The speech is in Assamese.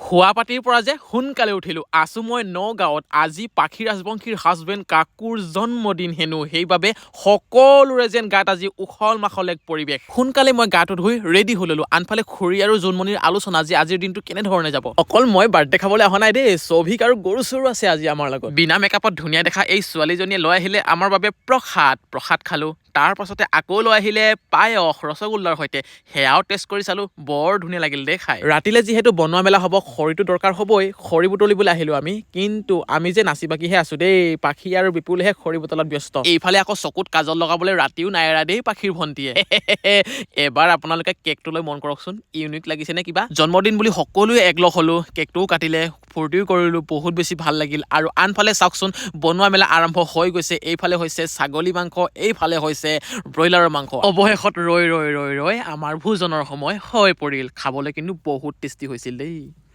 শুৱা পাতিৰ পৰা যে সোনকালে উঠিলো আছো মই নগাঁৱত আজি পাখি ৰাজবংশীৰ হাজবেণ্ড কাকুৰ জন্মদিন হেনো সেইবাবে সকলোৰে যেন গাত আজি উখল মাখল এক পৰিৱেশ সোনকালে মই গাটো ধুই ৰেডি হৈ ললো আনফালে খুৰী আৰু জোনমণিৰ আলোচনা যে আজিৰ দিনটো কেনেধৰণে যাব অকল মই বাৰ্থডে খাবলৈ অহা নাই দেই সৌভিক আৰু গৰু চৰু আছে আজি আমাৰ লগত বিনা মেকআপত ধুনীয়া দেখা এই ছোৱালীজনীয়ে লৈ আহিলে আমাৰ বাবে প্ৰসাদ খালো তাৰ পাছতে আকৌ লৈ আহিলে পায়স ৰসগোল্লাৰ সৈতে সেয়াও টেষ্ট কৰি চালো বৰ ধুনীয়া লাগিল দেই খাই ৰাতিলে যিহেতু বনোৱা মেলা হ'ব খৰিটো দৰকাৰ হ'বই খৰি বুটলিবলৈ আহিলো কিন্তু আমি যে নাচি বাকিহে আছো দেই পাখি আৰু বিপুলহে খৰি বুটলাত ব্যস্ত এইফালে আকৌ চকুত কাজল লগাবলৈ ৰাতিও নাই এৰা দেই পাখিৰ ভণ্টিয়ে এবাৰ আপোনালোকে কেকটো লৈ মন কৰকচোন ইউনিক লাগিছে নে কিবা জন্মদিন বুলি সকলোৱে একলগ হলো কেকটোও কাটিলে ফূৰ্তিও কৰিলো বহুত বেছি ভাল লাগিল আৰু আনফালে চাওকচোন বনোৱা মেলা আৰম্ভ হৈ গৈছে এইফালে হৈছে ছাগলী মাংস এইফালে হৈছে ব্ৰইলাৰৰ মাংস অৱশেষত ৰৈ আমাৰ ভোজনৰ সময় হৈ পৰিল খাবলৈ কিন্তু বহুত টেষ্টি হৈছিল দেই।